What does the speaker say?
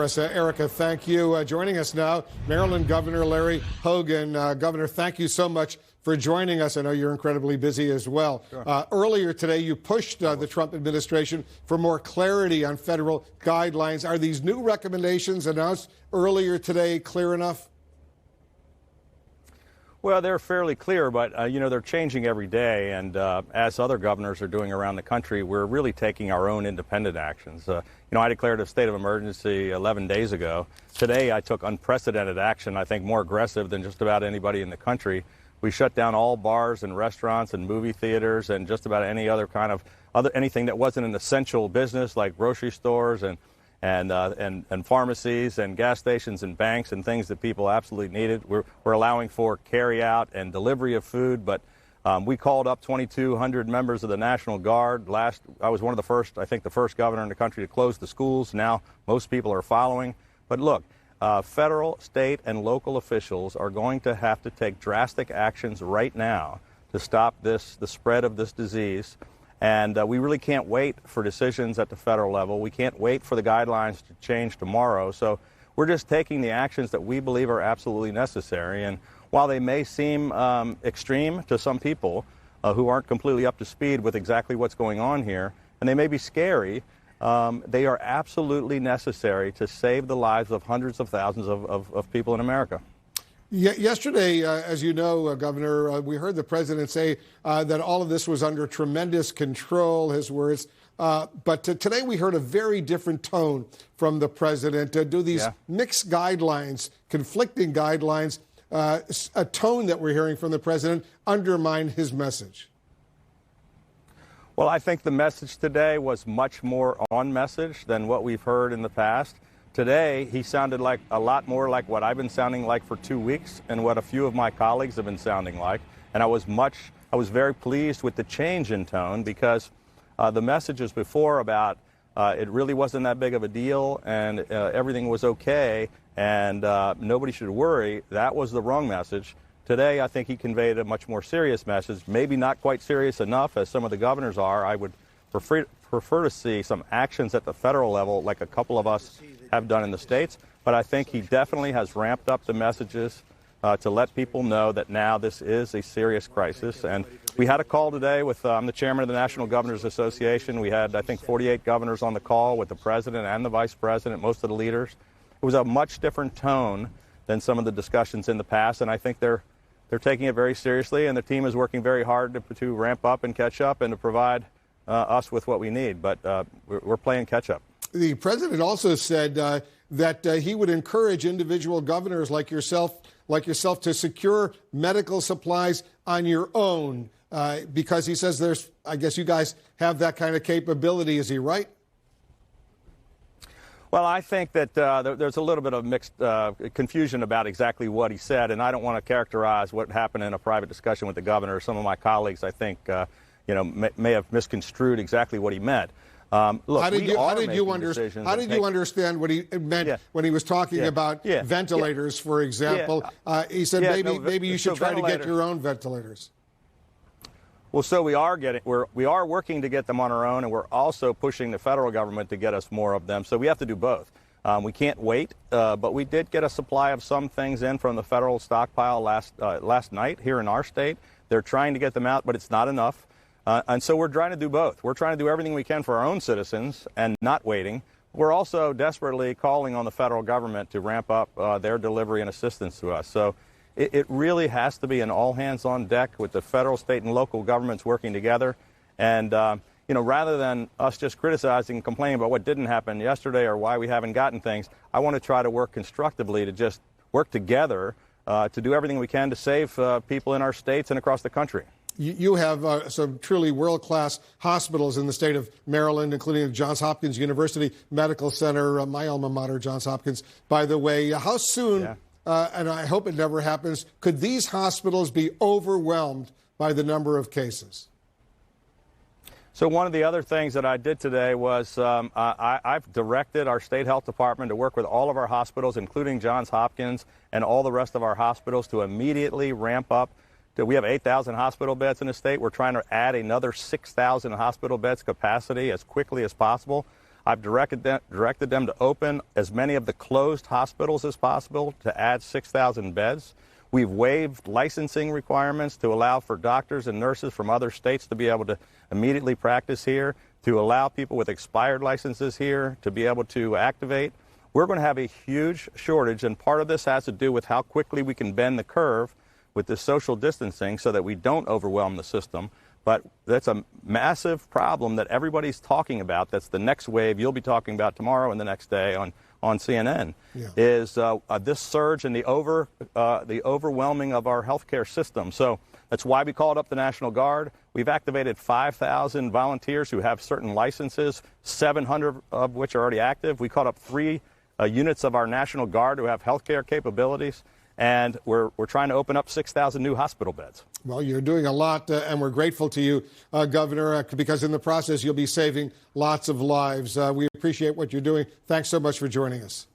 Erica, thank you. Joining us now, Maryland Governor Larry Hogan. Governor, thank you so much for joining us. I know you're incredibly busy as well. Sure. Earlier today, you pushed the Trump administration for more clarity on federal guidelines. Are these new recommendations announced earlier today clear enough? Well, they're fairly clear, but, they're changing every day. And as other governors are doing around the country, we're really taking our own independent actions. I declared a state of emergency 11 days ago. Today, I took unprecedented action, I think more aggressive than just about anybody in the country. We shut down all bars and restaurants and movie theaters and just about any other kind of anything that wasn't an essential business like grocery stores and pharmacies and gas stations and banks and things that people absolutely needed. We're allowing for carry out and delivery of food, but we called up 2,200 members of the National Guard. I was one of the first, I think the first governor in the country to close the schools. Now most people are following. But look, federal, state, and local officials are going to have to take drastic actions right now to stop the spread of this disease. And we really can't wait for decisions at the federal level. We can't wait for the guidelines to change tomorrow. So we're just taking the actions that we believe are absolutely necessary. And while they may seem extreme to some people who aren't completely up to speed with exactly what's going on here, and they may be scary, they are absolutely necessary to save the lives of hundreds of thousands of people in America. Yesterday, as you know, Governor, we heard the president say that all of this was under tremendous control, his words. But today we heard a very different tone from the president. Do these mixed guidelines, conflicting guidelines, a tone that we're hearing from the president undermine his message? Well, I think the message today was much more on message than what we've heard in the past. Today, he sounded like a lot more like what I've been sounding like for 2 weeks and what a few of my colleagues have been sounding like. And I was very pleased with the change in tone because the messages before about it really wasn't that big of a deal and everything was okay and nobody should worry, that was the wrong message. Today, I think he conveyed a much more serious message, maybe not quite serious enough as some of the governors are. I would prefer to see some actions at the federal level like a couple of us have done in the states, but I think he definitely has ramped up the messages to let people know that now this is a serious crisis. And we had a call today with the chairman of the National Governors Association. We had, I think, 48 governors on the call with the president and the vice president, most of the leaders. It was a much different tone than some of the discussions in the past, and I think they're taking it very seriously, and the team is working very hard to ramp up and catch up and to provide us with what we need. But we're playing catch up. The president also said that he would encourage individual governors like yourself to secure medical supplies on your own because he says I guess you guys have that kind of capability. Is he right? Well, I think that there's a little bit of mixed confusion about exactly what he said, and I don't want to characterize what happened in a private discussion with the governor. Some of my colleagues, I think, may have misconstrued exactly what he meant. Look, how did you understand what he meant when he was talking about ventilators, for example? He said maybe you should try to get your own ventilators. Well, so we are working to get them on our own, and we're also pushing the federal government to get us more of them. So we have to do both. We can't wait, but we did get a supply of some things in from the federal stockpile last night here in our state. They're trying to get them out, but it's not enough. And so we're trying to do both. We're trying to do everything we can for our own citizens and not waiting. We're also desperately calling on the federal government to ramp up their delivery and assistance to us. So it really has to be an all-hands-on-deck with the federal, state, and local governments working together. And, rather than us just criticizing and complaining about what didn't happen yesterday or why we haven't gotten things, I want to try to work constructively to just work together to do everything we can to save people in our states and across the country. You have some truly world-class hospitals in the state of Maryland, including the Johns Hopkins University Medical Center, my alma mater, Johns Hopkins, by the way. How soon, and I hope it never happens, could these hospitals be overwhelmed by the number of cases? So one of the other things that I did today was I've directed our state health department to work with all of our hospitals, including Johns Hopkins and all the rest of our hospitals, to immediately ramp up. We have 8,000 hospital beds in the state. We're trying to add another 6,000 hospital beds capacity as quickly as possible. I've directed them to open as many of the closed hospitals as possible to add 6,000 beds. We've waived licensing requirements to allow for doctors and nurses from other states to be able to immediately practice here, to allow people with expired licenses here to be able to activate. We're going to have a huge shortage, and part of this has to do with how quickly we can bend the curve with the social distancing so that we don't overwhelm the system. But that's a massive problem that everybody's talking about. That's the next wave you'll be talking about tomorrow and the next day on CNN, is this surge in the overwhelming of our healthcare system. So that's why we called up the National Guard. We've activated 5,000 volunteers who have certain licenses, 700 of which are already active. We called up 3 units of our National Guard who have healthcare capabilities. And we're trying to open up 6,000 new hospital beds. Well, you're doing a lot, and we're grateful to you, Governor, because in the process you'll be saving lots of lives. We appreciate what you're doing. Thanks so much for joining us.